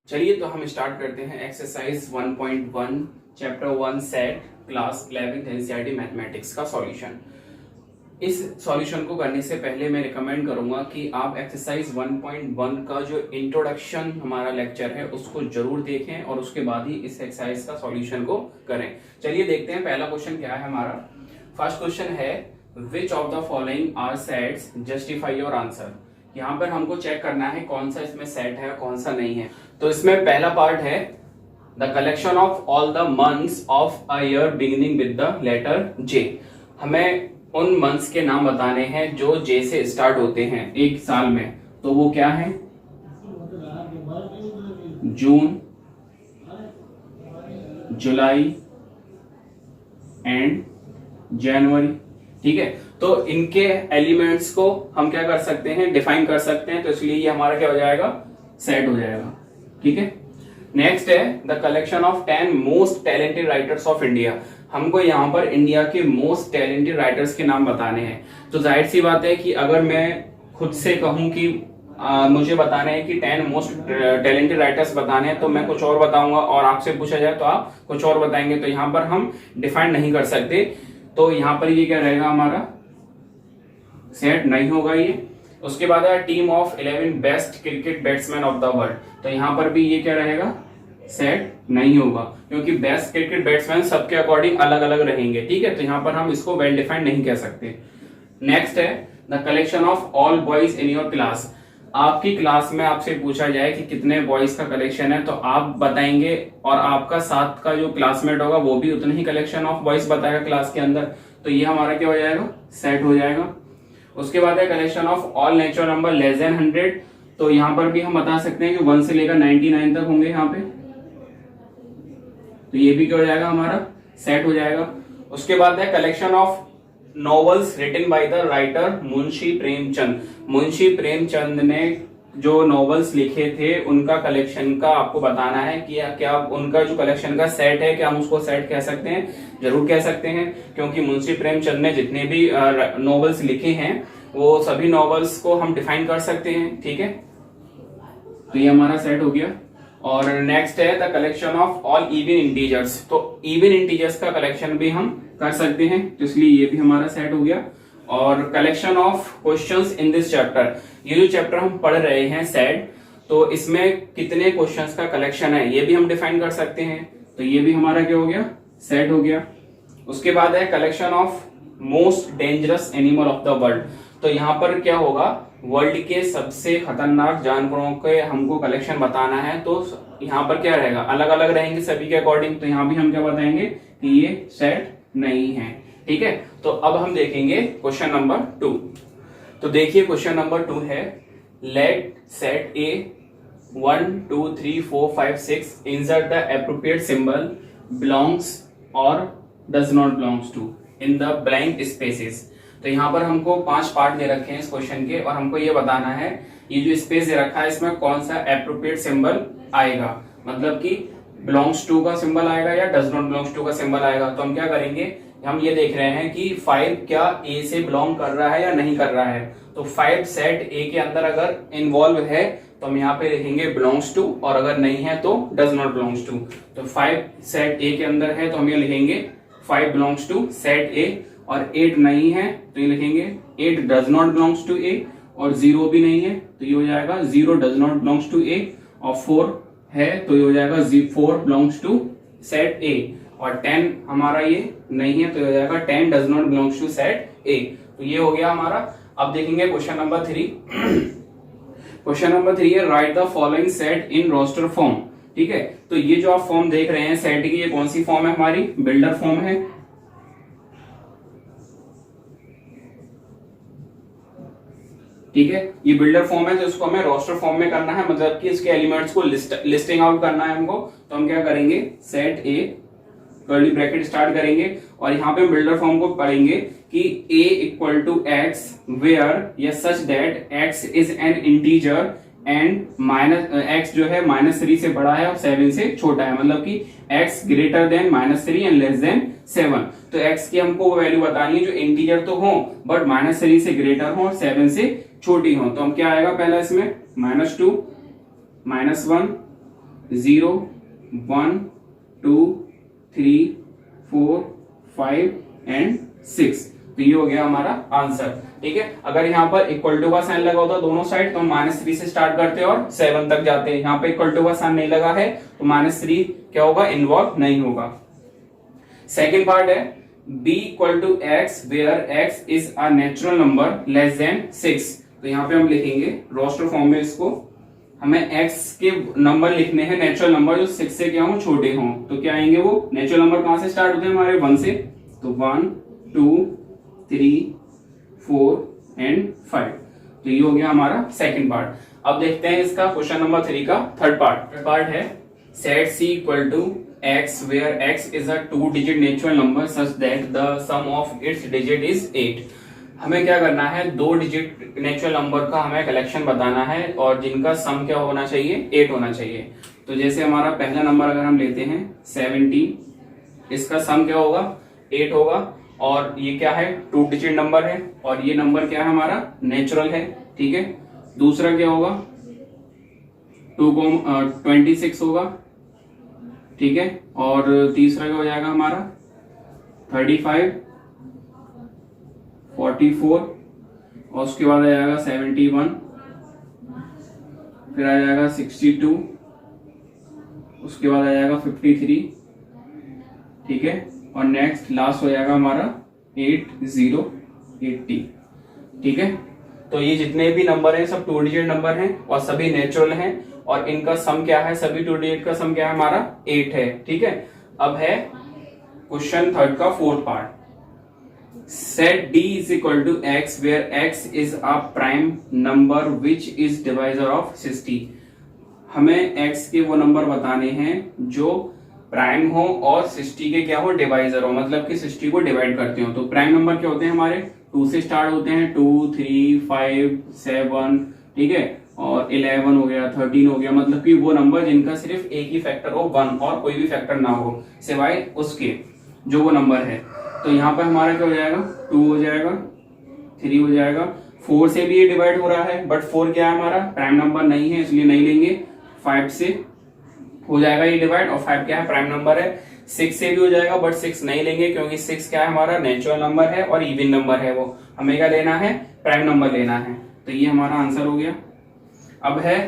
चलिए तो हम स्टार्ट करते हैं exercise 1.1 chapter 1 set class 11th NCERT mathematics का सॉल्यूशन। इस सॉल्यूशन को करने से पहले मैं रिकमेंड करूंगा कि आप एक्सरसाइज 1.1 का जो इंट्रोडक्शन हमारा लेक्चर है उसको जरूर देखें और उसके बाद ही इस एक्सरसाइज का सॉल्यूशन को करें। चलिए देखते हैं पहला क्वेश्चन क्या है हमारा। फर्स्ट क्वेश्चन है which of the following are sets, justify your answer. यहाँ पर हमको चेक करना है कौन सा इसमें सेट है कौन सा नहीं है। तो इसमें पहला पार्ट है the collection of all the months of a year beginning with the letter J. हमें उन मंथ्स के नाम बताने हैं जो जे से स्टार्ट होते हैं एक साल में। तो वो क्या है? जून, जुलाई एंड जनवरी। ठीक है, तो इनके एलिमेंट्स को हम क्या कर सकते हैं, डिफाइन कर सकते हैं। तो इसलिए ये हमारा क्या हो जाएगा, सेट हो जाएगा। ठीक है, नेक्स्ट है the collection of 10 most talented writers of India. हमको यहाँ पर इंडिया के मोस्ट टैलेंटेड राइटर्स के नाम बताने हैं। तो जाहिर सी बात है कि अगर मैं खुद से कहूं कि मुझे बताने हैं कि 10 मोस्ट टैलेंटेड राइटर्स बताने हैं तो मैं कुछ और बताऊंगा, और आपसे पूछा जाए तो आप कुछ और बताएंगे। तो यहाँ पर हम डिफाइन नहीं कर सकते। तो यहाँ पर ये क्या रहेगा, हमारा सेट नहीं होगा ये। उसके बाद है team of 11 best cricket batsman of the world. तो यहाँ पर भी ये क्या रहेगा, सेट नहीं होगा, क्योंकि बेस्ट क्रिकेट बैट्समैन सबके अकॉर्डिंग अलग अलग रहेंगे। ठीक है, तो यहाँ पर हम इसको वेल डिफाइंड नहीं कह सकते। नेक्स्ट है the collection of all boys in your class. आपकी क्लास में आपसे पूछा जाए कि कितने बॉयज का कलेक्शन है तो आप बताएंगे, और आपका साथ का जो क्लासमेट होगा वो भी उतने ही कलेक्शन ऑफ बॉयज बताएगा क्लास के अंदर। तो ये हमारा क्या हो जाएगा, सेट हो जाएगा। उसके बाद है collection of all natural number less then 100। तो यहाँ पर भी हम बता सकते हैं कि 1 से लेकर 99 तक होंगे यहाँ पे। तो ये भी क्या हो जाएगा, हमारा सेट हो जाएगा। उसके बाद है collection of novels written by the writer Munshi Premchand. Munshi Premchand ने जो नॉवेल्स लिखे थे उनका कलेक्शन का आपको बताना है कि क्या उनका जो कलेक्शन का सेट है, क्या हम उसको सेट कह सकते हैं? जरूर कह सकते हैं, क्योंकि मुंशी प्रेमचंद ने जितने भी नॉवेल्स लिखे हैं वो सभी नॉवेल्स को हम डिफाइन कर सकते हैं। ठीक है, तो ये हमारा सेट हो गया। और नेक्स्ट है the collection of all even integers. तो इवन इंटीजर्स का कलेक्शन भी हम कर सकते हैं, तो इसलिए ये भी हमारा सेट हो गया। और collection of questions in this chapter, ये जो चैप्टर हम पढ़ रहे हैं सेट, तो इसमें कितने क्वेश्चंस का कलेक्शन है ये भी हम डिफाइन कर सकते हैं। तो ये भी हमारा क्या हो गया, सेट हो गया। उसके बाद है collection of most dangerous animal of the world. तो यहाँ पर क्या होगा, वर्ल्ड के सबसे खतरनाक जानवरों के हमको कलेक्शन बताना है। तो यहाँ पर क्या रहेगा, अलग अलग रहेंगे सभी के अकॉर्डिंग। तो यहाँ भी हम क्या बताएंगे कि ये सेट नहीं है। ठीक है, तो अब हम देखेंगे क्वेश्चन नंबर 2। तो देखिए क्वेश्चन नंबर 2 है let set A 1 2 3 4 5 6 insert the appropriate symbol belongs और does not belongs to in the blank spaces. तो यहाँ पर हमको 5 पार्ट दे रखे हैं इस क्वेश्चन के, और हमको ये बताना है ये जो स्पेस दे रखा है इसमें कौन सा एप्रोप्रिएट सिंबल आएगा, मतलब कि बिलोंग्स टू का सिंबल आएगा या डज नॉट बिलोंग्स टू का सिंबल आएगा। तो हम क्या करेंगे, हम ये देख रहे हैं कि 5 क्या ए से बिलोंग कर रहा है या नहीं कर रहा है। तो 5 सेट ए के अंदर अगर इन्वॉल्व है तो हम यहाँ पे लिखेंगे बिलोंग्स टू, और अगर नहीं है तो डज नॉट बिलोंग्स टू। तो 5 सेट ए के अंदर है तो हम ये लिखेंगे 5 बिलोंग्स टू सेट ए, और 8 नहीं है तो ये लिखेंगे 8 डज नॉट बिलोंग्स टू ए, और 0 भी नहीं है तो ये हो जाएगा 0 डज नॉट बिलोंग्स टू ए, और 4 है तो ये हो जाएगा 4 बिलोंग्स टू सेट ए, और 10 हमारा ये नहीं है तो ये हो जाएगा 10 does not belongs to set A. तो ये हो गया हमारा। अब देखेंगे क्वेश्चन नंबर 3। क्वेश्चन नंबर 3 है write the following set in roster form. ठीक है, तो ये जो आप फॉर्म देख रहे हैं सेट की, ये कौन सी फॉर्म है, हमारी बिल्डर फॉर्म है। ठीक है, ये बिल्डर फॉर्म है तो इसको हमें रोस्टर फॉर्म में करना है, मतलब कि इसके एलिमेंट्स को लिस्टिंग आउट करना है हमको। तो हम क्या करेंगे, सेट ए कर्ली ब्रैकेट स्टार्ट करेंगे, और यहाँ पे हम बिल्डर फॉर्म को पढ़ेंगे कि a equal to x where या such that x is an integer and x जो है -3 से बड़ा है और 7 से छोटा है, मतलब कि x greater than -3 and less then 7। तो x की हमको वो वैल्यू बतानी है जो इंटीजर तो हो बट -3 से ग्रेटर हो और 7 से छोटी हो। तो हम क्या आएगा पहला इसमें -2 -1 0 1 2 3 4 5 एंड 6। तो ये हो गया हमारा आंसर। ठीक है, अगर यहाँ पर इक्वल टू का साइन लगा होता दोनों साइड तो -3 से स्टार्ट करते और 7 तक जाते। यहाँ पे इक्वल टू का साइन नहीं लगा है तो -3 क्या होगा, इन्वॉल्व नहीं होगा। सेकेंड पार्ट है b equal to x where x is a natural number less than 6। तो यहाँ पे हम लिखेंगे रोस्टर फॉर्म में इसको, हमें x के नंबर लिखने हैं नेचुरल नंबर जो 6 से क्या हो छोटे हों। तो क्या आएंगे वो नेचुरल नंबर कहां से स्टार्ट होते हैं हमारे 1 से, तो 1 2 3 4 एंड 5। तो ये हो गया हमारा सेकंड पार्ट। अब देखते हैं इसका क्वेश्चन नंबर 3 का थर्ड पार्ट है set c equal to x where x is a 2-digit natural number such that the sum of its digit is 8। हमें क्या करना है, 2 डिजिट नेचुरल नंबर का हमें कलेक्शन बताना है और जिनका सम क्या होना चाहिए, 8 होना चाहिए। तो जैसे हमारा पहला नंबर अगर हम लेते हैं 70, इसका सम क्या होगा, 8 होगा और ये क्या है 2 डिजिट नंबर है और ये नंबर क्या है हमारा नेचुरल है। ठीक है, दूसरा क्या होगा 26 होगा। ठीक है, और तीसरा क्या हो जाएगा हमारा 35 44 और उसके बाद आ जाएगा 71, फिर आ जाएगा 62, उसके बाद आ जाएगा 53। ठीक है, और नेक्स्ट लास्ट हो जाएगा हमारा 80। ठीक है, तो ये जितने भी नंबर हैं सब 2 डिजिट नंबर हैं और सभी नेचुरल हैं और इनका सम क्या है, सभी 2 डिजिट का सम क्या है हमारा 8 है। ठीक है, अब है क्वेश्चन थर्ड का fourth part. Set d is equal to x where x is a prime number which is divisor of 60। हमें x के वो नंबर बताने हैं जो प्राइम हो और 60 के क्या हो, डिवाइजर हो, मतलब कि 60 को डिवाइड करते हो। तो प्राइम नंबर क्या होते हैं हमारे 2 से स्टार्ट होते हैं, 2 3 5 7। ठीक है, और 11 हो गया, 13 हो गया, मतलब कि वो नंबर जिनका सिर्फ एक ही फैक्टर हो 1 और कोई भी फैक्टर ना हो सिवाय उसके जो वो नंबर है। तो यहाँ पर हमारा क्या हो जाएगा 2 हो जाएगा, 3 हो जाएगा, 4 से भी ये डिवाइड हो रहा है बट 4 क्या है हमारा प्राइम नंबर नहीं है इसलिए नहीं लेंगे। 5 से हो जाएगा ये डिवाइड और 5 क्या है प्राइम नंबर है। 6 से भी हो जाएगा बट 6 नहीं लेंगे क्योंकि 6 क्या है हमारा नेचुरल नंबर है और इवन नंबर है, वो हमें क्या लेना है, प्राइम नंबर लेना है। तो ये हमारा आंसर हो गया। अब है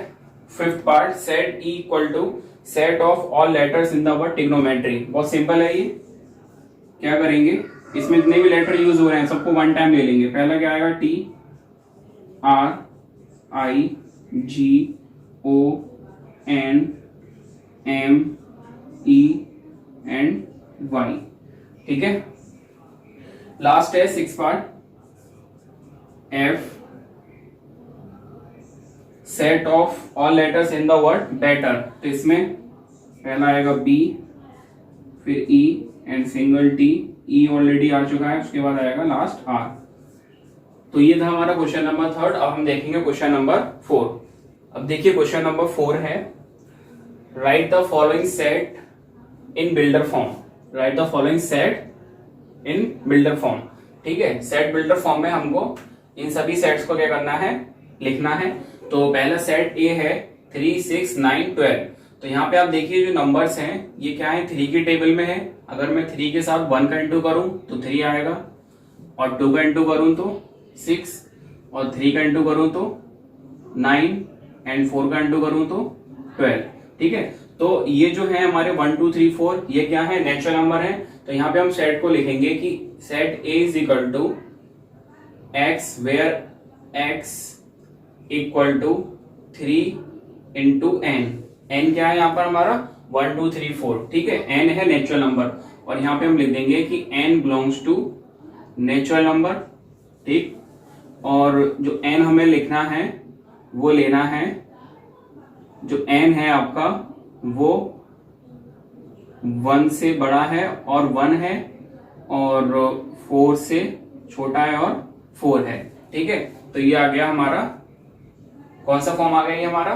fifth part, set e equal to set of all letters in the word trigonometry. बहुत सिंपल है ये, क्या करेंगे इसमें जितने भी लेटर यूज हो रहे हैं सबको वन टाइम ले लेंगे। पहला क्या आएगा T R I G O N M E and Y। ठीक है, लास्ट है six part F set of all letters in the word better. तो इसमें पहला आएगा B, फिर E and single T, E already आ चुका है, उसके बाद आएगा लास्ट R। तो ये था हमारा क्वेश्चन नंबर थर्ड। अब हम देखेंगे क्वेश्चन नंबर 4। अब देखिए क्वेश्चन नंबर 4 है write the following set in builder form. Right the following set in builder form. ठीक है, सेट बिल्डर फॉर्म में हमको इन सभी सेट्स को क्या करना है, लिखना है। तो पहला सेट ए है 3 6 9 12। तो यहाँ पे आप देखिए जो नंबर्स हैं ये क्या है 3 की टेबल में है। अगर मैं 3 के साथ 1 का इंटू करूं तो 3 आएगा और 2 का इंटू करूं तो 6 और 3 का इंटू करूं तो 9 एंड 4 का इंटू करूं तो 12। ठीक है, तो ये जो है हमारे 1 2 3 4 ये क्या है नेचुरल नंबर है। तो यहाँ पे हम सेट को लिखेंगे कि set A is equal to x where x equal to 3 into n. N क्या है यहाँ पर हमारा 1 2 3 4। ठीक है, एन है नेचुरल नंबर और यहाँ पे हम लिख देंगे कि n belongs to natural number. ठीक, और जो एन हमें लिखना है वो लेना है, जो एन है आपका वो 1 से बड़ा है और 1 है और 4 से छोटा है और 4 है। ठीक है, तो ये आ गया हमारा कौन सा फॉर्म आ गया, ये हमारा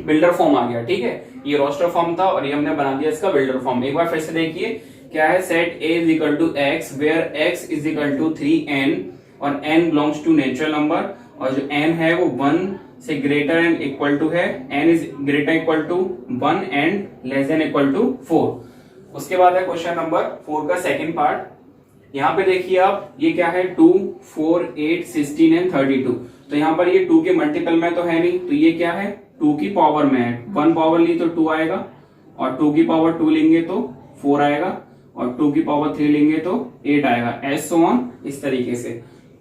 बिल्डर फॉर्म आ गया। ठीक है, ये रोस्टर फॉर्म था और ये हमने बना दिया इसका बिल्डर फॉर्म। एक बार फिर से देखिए क्या है, set A is equal to x where x is equal to 3n और n belongs to natural number और जो n है वो 1 से ग्रेटर एंड इक्वल टू है, n is greater equal to 1 and less than equal to 4। उसके बाद है क्वेश्चन नंबर 4 का सेकंड पार्ट। यहाँ पे देखिए आप, ये क्या है 2, 4, 8, 16 एंड 32। तो यहाँ पर ये 2 के मल्टीपल में तो है नहीं, तो ये क्या है 2 की पावर में है। 1 पावर ली तो 2 आएगा, और 2 की पावर 2 लेंगे तो 4 आएगा, और 2 की पावर 3 लेंगे तो 8 आएगा, एस सो ऑन इस तरीके से।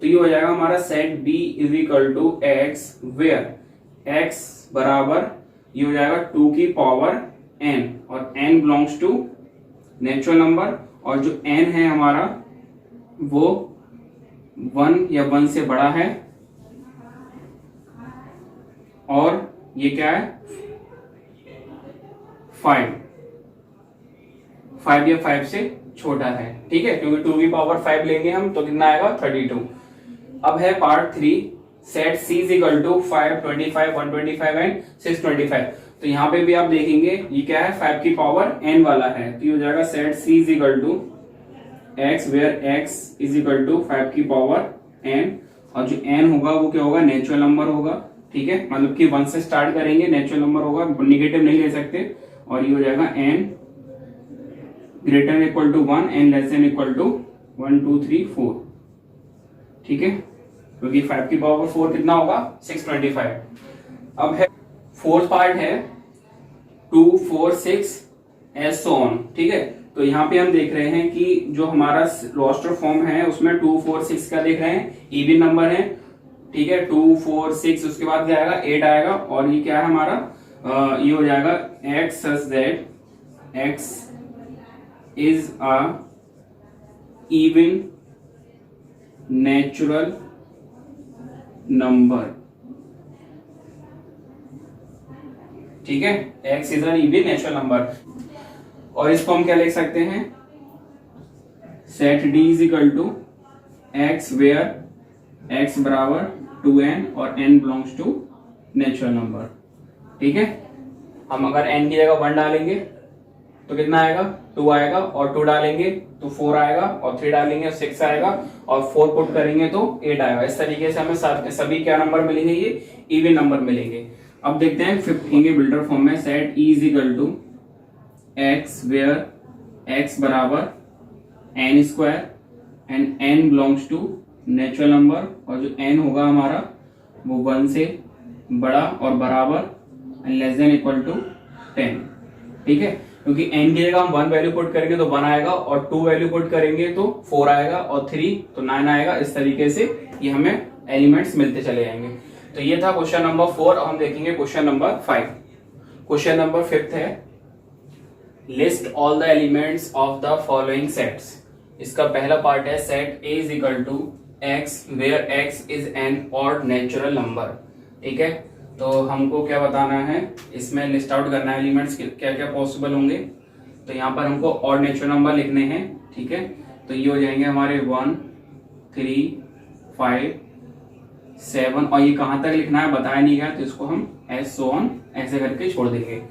तो ये हो जाएगा हमारा set B is equal to x where x बराबर ये हो जाएगा 2 की पावर n, और n belongs to natural number, और जो n है हमारा वो 1 या 1 से बड़ा है, और ये क्या है 5 या 5 से छोटा है। ठीक है, क्योंकि 2 की पावर 5 लेंगे हम तो कितना आएगा 32। अब है part 3, set C is equal to 5, 25, 125 and 625। तो यहाँ पे भी आप देखेंगे ये क्या है 5 की पावर n वाला है, तो ये हो जाएगा set C is equal to x where x is equal to 5 की पावर n, और जो n होगा वो क्या होगा नेचुरल नंबर होगा। ठीक है, मतलब कि 1 से स्टार्ट करेंगे, नेचुरल नंबर होगा, निगेटिव नहीं ले सकते, और ये हो जाएगा n greater equal to 1 and less than equal to 1, 2, 3, 4। ठीक है, क्योंकि 5 की पावर 4 कितना होगा 625। अब है फोर्थ पार्ट है 2, 4, 6 एस सो ऑन। ठीक है, तो यहाँ पे हम देख रहे हैं कि जो हमारा रोस्टर फॉर्म है उसमें 2, 4, 6 का देख रहे हैं इवन नंबर है। ठीक है, 2, 4, 6 उसके बाद क्या आएगा 8 आएगा, और ये क्या है हमारा ये हो जाएगा x such that x is a even natural number। ठीक है, x is an even natural number, और इसको हम क्या लिख सकते हैं set d is equal to x where x बराबर 2n और n belongs to natural number। ठीक है, हम अगर n की जगह 1 डालेंगे तो कितना आएगा 2 आएगा, और 2 डालेंगे तो 4 आएगा, और 3 डालेंगे तो 6 आएगा, और 4 पुट करेंगे तो 8 आएगा। इस तरीके से हमें सभी क्या नंबर मिलेंगे, ये इवन नंबर मिलेंगे। अब देखते हैं फिफ्थ के बिल्डर फॉर्म में set E is equal to x where x बराबर n square and n belongs to natural number, और जो n होगा हमारा वो 1 से बड़ा और बराबर and less than equal to 10। ठीक है, क्योंकि n की जगह हम 1 वैल्यू पुट करेंगे तो 1 आएगा, और 2 वैल्यू पुट करेंगे तो 4 आएगा, और 3 तो 9 आएगा। इस तरीके से ये हमें एलिमेंट्स मिलते चले जाएंगे। तो ये था क्वेश्चन नंबर 4। अब हम देखेंगे क्वेश्चन नंबर 5। क्वेश्चन नंबर 5 है list all the elements of the following sets. इसका पहला पार्ट है set A is equal to x where x is an odd natural number. ठीक है, तो हमको क्या बताना है, इसमें लिस्ट आउट करना है एलिमेंट्स क्या क्या पॉसिबल होंगे। तो यहाँ पर हमको ऑड नेचुरल नंबर लिखने हैं। ठीक है, तो ये हो जाएंगे हमारे 1, 3, 5, 7, और ये कहाँ तक लिखना है बताया नहीं गया, तो इसको हम एस सो ऑन ऐसे करके छोड़ देंगे।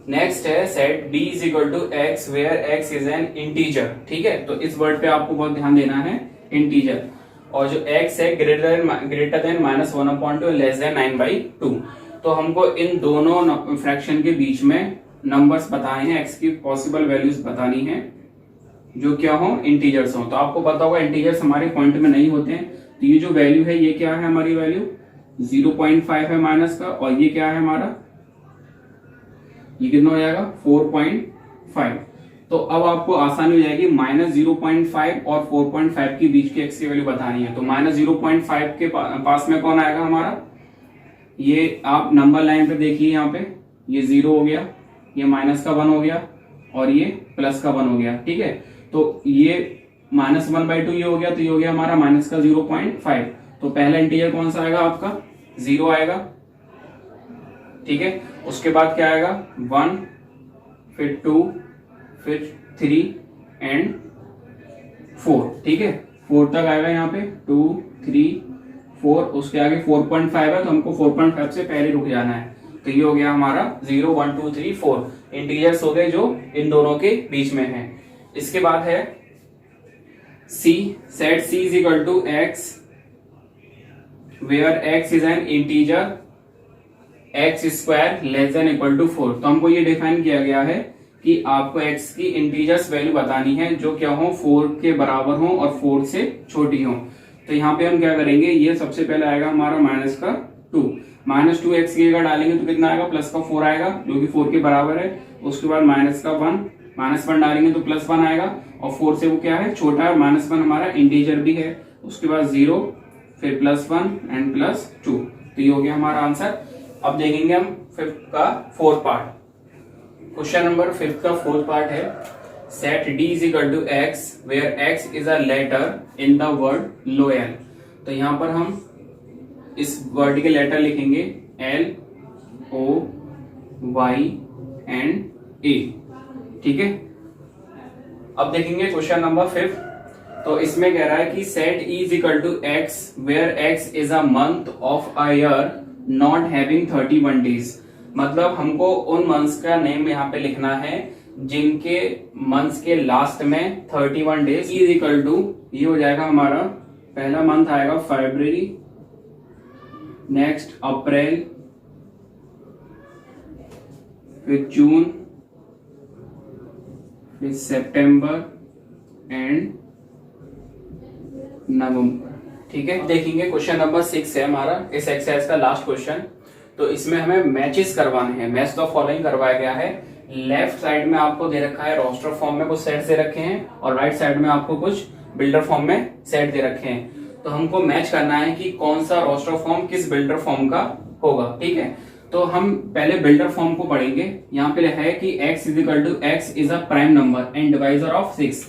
नेक्स्ट है set b is equal to x where x is an integer. ठीक है, तो इस वर्ड पे आपको बहुत ध्यान देना है, इंटीजर, और जो x है ग्रेटर देन -1/2 लेस देन 9/2। तो हमको इन दोनों फ्रैक्शन के बीच में नंबर्स बताने हैं, x की पॉसिबल वैल्यूज बतानी है जो क्या हो इंटीजर्स हो। तो आपको पता होगा इंटीजर्स हमारे पॉइंट में नहीं होते हैं, तो ये जो वैल्यू है ये क्या है हमारी वैल्यू 0.5 है माइनस का, और ये क्या है हमारा ये कितना हो जाएगा 4.5। तो अब आपको आसानी हो जाएगी -0.5 और 4.5 के बीच की x की वैल्यू बतानी है। तो -0.5 के पास में कौन आएगा हमारा, ये आप नंबर लाइन पे देखिए, यहाँ पे ये 0 हो गया, ये माइनस का 1 हो गया, और ये प्लस का 1 हो गया। ठीक है, तो ये -1/2 ये हो गया, तो ये हो गया हमारा माइनस का 0.5। तो पहला इंटीजर कौन सा आएगा आपका 0 आएगा। ठीक है, उसके बाद क्या आएगा 1, फिर 2, फिर 3 एंड 4। ठीक है, 4 तक आएगा यहाँ पे 2, 3, 4, उसके आगे 4.5 है, तो हमको 4.5 से पहले रुक जाना है। तो ये हो गया हमारा 0, 1, 2, 3, 4 इंटीजर्स हो गए जो इन दोनों के बीच में है। इसके बाद है C, set C is equal to x where x is an integer x square less than equal to 4। तो हमको ये डिफाइन किया गया है कि आपको x की इंटीजर्स वैल्यू बतानी है जो क्या हो, 4 के बराबर हो और 4 से छोटी हो। तो यहाँ पे हम क्या करेंगे, ये सबसे पहले आएगा हमारा माइनस का 2, माइनस 2x की जगह डालेंगे तो कितना आएगा, प्लस का 4 आएगा जो कि 4 के बराबर है। उसके बाद माइनस का 1, माइनस 1 डालेंगे तो प्लस 1 आएगा और 4 से वो क्या है, छोटा है, माइनस 1 हमारा इंटीजर भी है। उसके बाद 0, फिर प्लस 1 एंड प्लस 2। तो ये हो गया हमारा आंसर। अब देखेंगे हम फिफ्थ का फोर्थ पार्ट। क्वेश्चन नंबर 5 का फोर्थ पार्ट है, set d is equal to x where x is a letter in the word loyal. तो यहाँ पर हम इस वर्ड के लेटर लिखेंगे L O Y and A, ठीक है। अब देखेंगे क्वेश्चन नंबर 5। तो इसमें कह रहा है कि set E is equal to x where x is a month of a year not having 31 days. मतलब हमको उन मंथ्स का नेम यहाँ पे लिखना है जिनके मंथ्स के लास्ट में 31 डेज। इज इक्वल टू, ये हो जाएगा हमारा पहला मंथ आएगा फरवरी, नेक्स्ट अप्रैल, फिर जून, फिर सितंबर एंड नवंबर, ठीक है। देखेंगे क्वेश्चन नंबर 6 है हमारा इस एक्सरसाइज का लास्ट क्वेश्चन। तो इसमें हमें मैचेस करवाने हैं, मैच द फॉलोइंग करवाया गया है। लेफ्ट साइड में आपको दे रखा है रोस्टर फॉर्म में कुछ सेट दे रखे हैं और राइट साइड में आपको कुछ बिल्डर फॉर्म में सेट दे रखे हैं। तो हमको मैच करना है कि कौन सा रोस्टर फॉर्म किस बिल्डर फॉर्म का होगा, ठीक है। तो हम पहले बिल्डर फॉर्म को पढ़ेंगे। यहाँ पे है कि x is equal to x is a prime number and divisor of 6।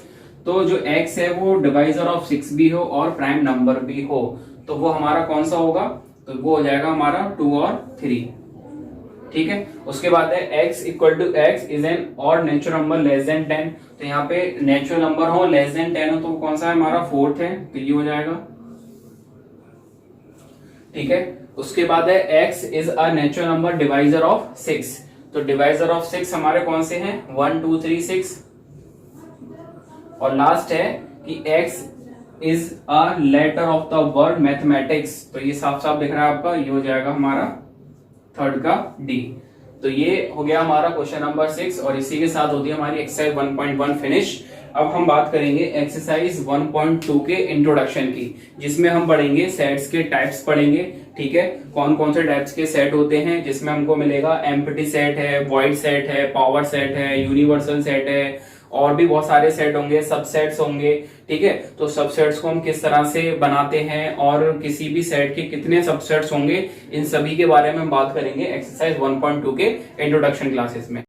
तो जो x है वो डिवाइजर ऑफ 6 भी हो और प्राइम नंबर भी हो, तो वो हमारा कौन सा होगा, तो वो हो जाएगा हमारा 2 और 3, ठीक है। उसके बाद है x equal to x is an odd natural number less than 10। तो यहाँ पे नेचुरल नंबर हो लेस देन 10 हो तो कौन सा है हमारा 4th है, तो ये हो जाएगा, ठीक है। उसके बाद है x is a natural number divisor of 6। तो डिवाइजर ऑफ 6 हमारे कौन से हैं, 1 2 3 6। और लास्ट है कि x is a letter of the word mathematics. तो ये साफ साफ दिख रहा है आपका, ये हो जाएगा हमारा 3rd का D। तो ये हो गया हमारा क्वेश्चन नंबर 6 और इसी के साथ होती है हमारी एक्सरसाइज 1.1 फिनिश। अब हम बात करेंगे एक्सरसाइज 1.2 के इंट्रोडक्शन की, जिसमें हम पढ़ेंगे सेट्स के टाइप्स पढ़ेंगे, ठीक है। कौन कौन से टाइप्स के सेट होते हैं, जिसमें हमको मिलेगा एम्प्टी सेट है, वॉइड सेट है, पावर सेट है, यूनिवर्सल सेट है और भी बहुत सारे सेट होंगे, सबसेट्स होंगे, ठीक है। तो सबसेट्स को हम किस तरह से बनाते हैं और किसी भी सेट के कितने सबसेट्स होंगे, इन सभी के बारे में हम बात करेंगे एक्सरसाइज 1.2 के इंट्रोडक्शन क्लासेस में।